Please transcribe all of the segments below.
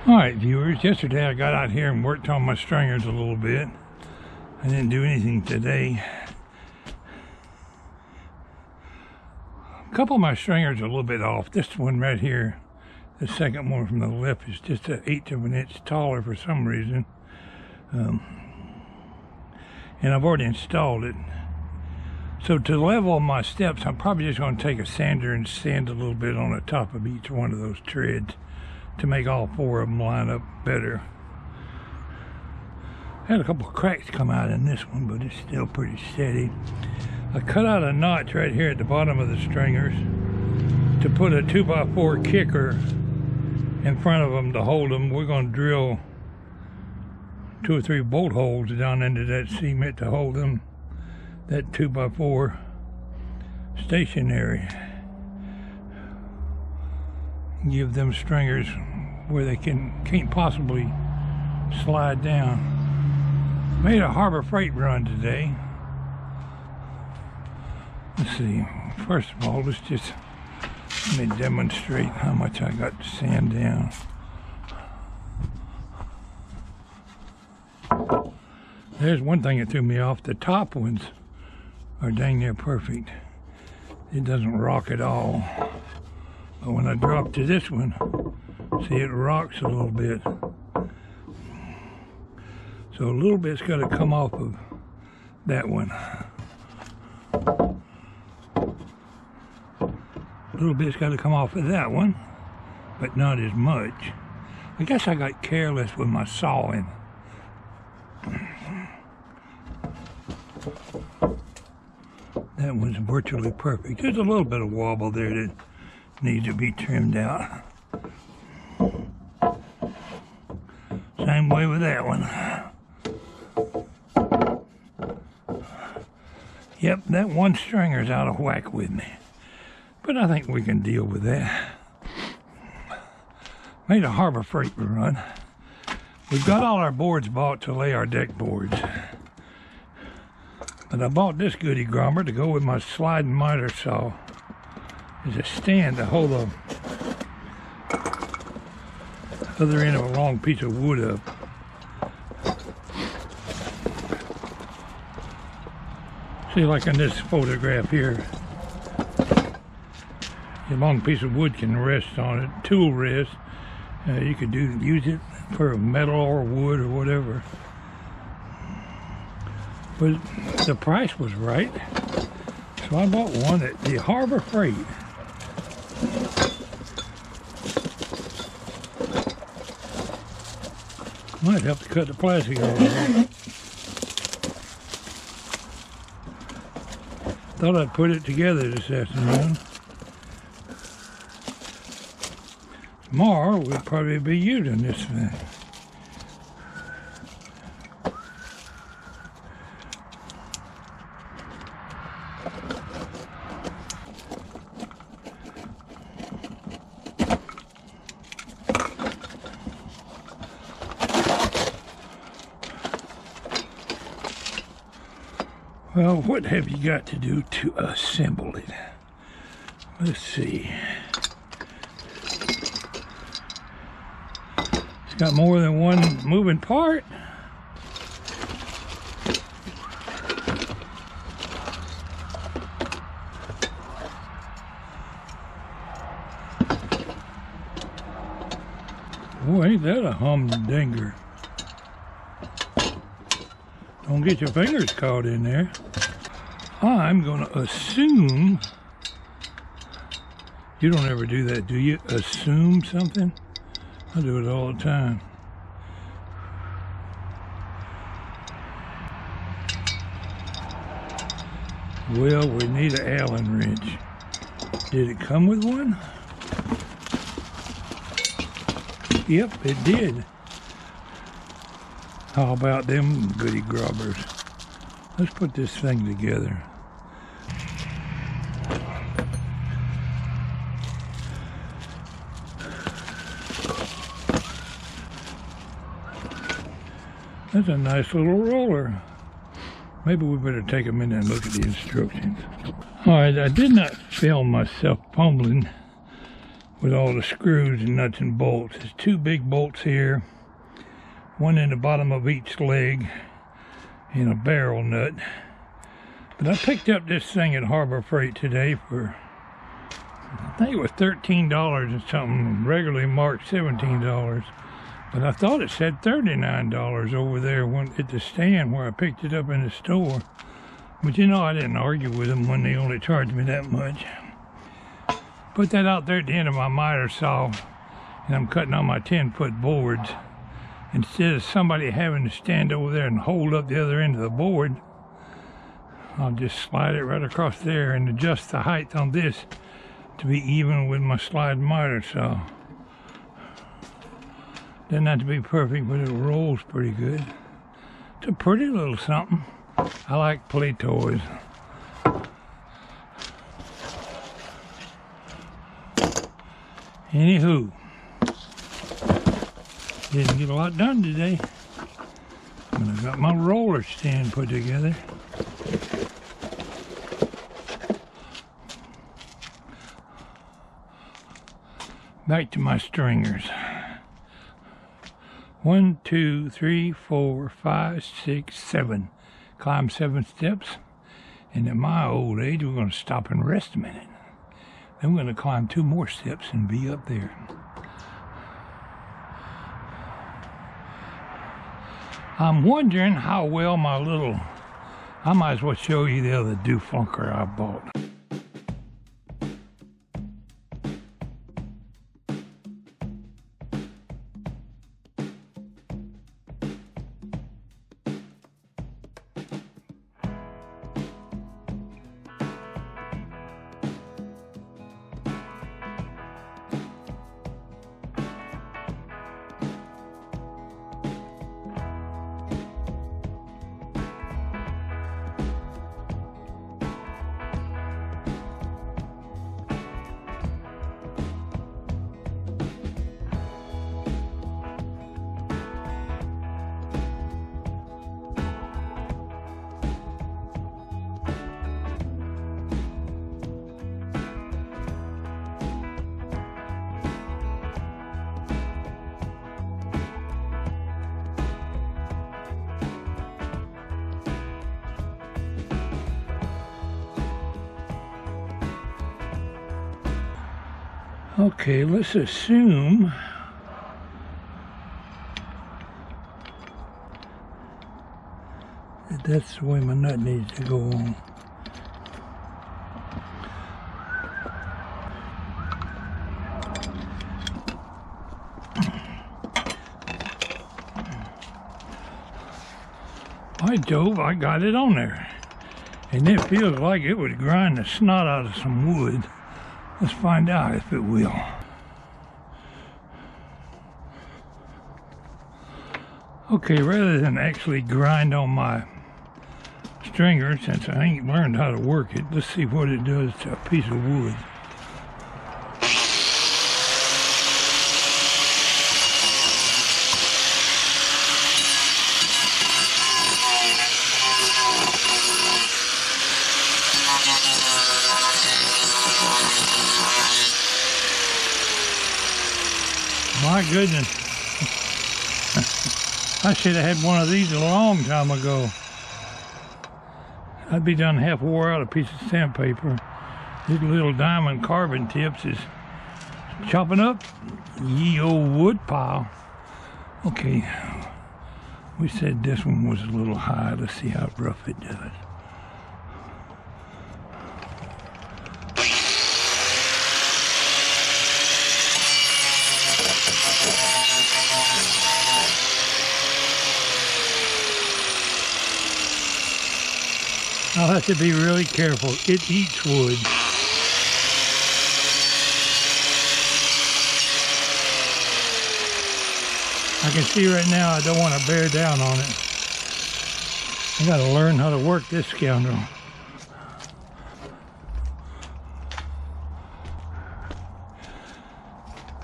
Alright viewers, yesterday I got out here and worked on my stringers a little bit. I didn't do anything today. A couple of my stringers are a little bit off. This one right here, the second one from the left, is just an 1/8 of an inch taller for some reason. And I've already installed it. So to level my steps, I'm probably just going to take a sander and sand a little bit on the top of each one of those treads to make all four of them line up better. I had a couple of cracks come out in this one, but it's still pretty steady. I cut out a notch right here at the bottom of the stringers to put a 2x4 kicker in front of them to hold them. We're going to drill 2 or 3 bolt holes down into that cement to hold them, that 2x4 stationary. Give them stringers where they can't possibly slide down. Made a Harbor Freight run today. Let's see, first of all, let me demonstrate how much I got to sand down. There's one thing that threw me off. The top ones are dang near perfect. It doesn't rock at all. But when I drop to this one, see, it rocks a little bit. So a little bit's got to come off of that one. A little bit's got to come off of that one, but not as much. I guess I got careless with my sawing. That one's virtually perfect. There's a little bit of wobble there that needs to be trimmed out. Same way with that one. Yep, that one stringer's out of whack with me, but I think we can deal with that. Made a Harbor Freight run. We've got all our boards bought to lay our deck boards, but I bought this goody grommer to go with my sliding miter saw. There's a stand to hold the other end of a long piece of wood up. See, like in this photograph here, a long piece of wood can rest on it, tool rest. You could use it for metal or wood or whatever. But the price was right, so I bought one at the Harbor Freight. Might help to cut the plastic off. Thought I'd put it together this afternoon. Tomorrow we'll probably be using this thing. Well, what have you got to do to assemble it? Let's see. It's got more than one moving part. Boy, ain't that a humdinger. Don't get your fingers caught in there. I'm going to assume, you don't ever do that, do you? Assume something? I do it all the time. Well, we need an Allen wrench. Did it come with one? Yep, it did. How about them goody grubbers? Let's put this thing together. That's a nice little roller. Maybe we better take a minute and look at the instructions. Alright, I did not film myself fumbling with all the screws and nuts and bolts. There's two big bolts here, one in the bottom of each leg, and a barrel nut. But I picked up this thing at Harbor Freight today for, I think it was $13 and something, regularly marked $17. But I thought it said $39 over there at the stand where I picked it up in the store. But you know, I didn't argue with them when they only charged me that much. Put that out there at the end of my miter saw, and I'm cutting on my 10-foot boards. Instead of somebody having to stand over there and hold up the other end of the board, I'll just slide it right across there and adjust the height on this to be even with my slide miter saw. Doesn't have to be perfect, but it rolls pretty good. It's a pretty little something. I like play toys. Anywho, didn't get a lot done today, but I got my roller stand put together. Back to my stringers. 1, 2, 3, 4, 5, 6, 7. Climb 7 steps. And at my old age, we're going to stop and rest a minute. Then we're going to climb 2 more steps and be up there. I'm wondering how well my little, I might as well show you the other dewfunker I bought. Okay, let's assume that that's the way my nut needs to go on. By Jove, I got it on there. And it feels like it would grind the snot out of some wood. Let's find out if it will. Okay, rather than actually grind on my stringer, since I ain't learned how to work it, let's see what it does to a piece of wood. My goodness, I should have had one of these a long time ago. I'd be done half wore out a piece of sandpaper. These little diamond carbon tips is chopping up ye old wood pile. Okay, we said this one was a little high. Let's see how rough it does. I'll have to be really careful. It eats wood. I can see right now I don't want to bear down on it. I got to learn how to work this scoundrel.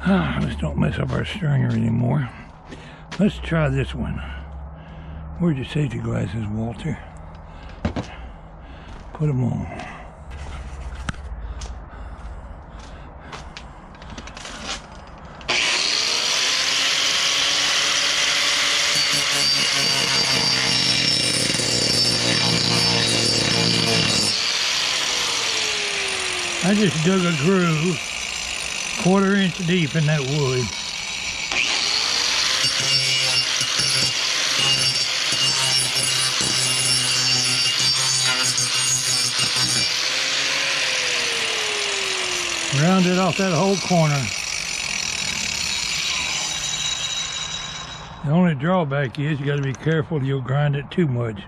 Let's don't mess up our stringer anymore. Let's try this one. Where'd your safety glasses, Walter? Put them on. I just dug a groove 1/4 inch deep in that wood. Rounded off that whole corner. The only drawback is you got to be careful you'll grind it too much.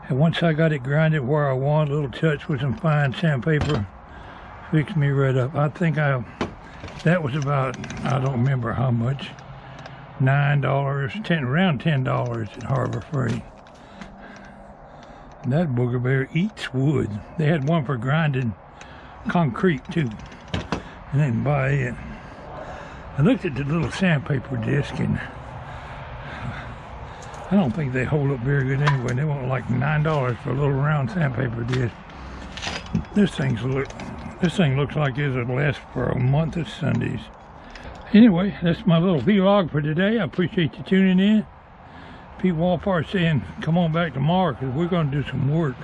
And once I got it grinded where I want, a little touch with some fine sandpaper fixed me right up. I think that was about, I don't remember how much, $9, around $10 at Harbor Freight. And that booger bear eats wood. They had one for grinding concrete too. I didn't buy it. I looked at the little sandpaper disc and I don't think they hold up very good anyway. They want like $9 for a little round sandpaper disc. This thing looks like it'll last for a month of Sundays. Anyway, that's my little vlog for today. I appreciate you tuning in. Pwalpar saying come on back tomorrow because we're going to do some work.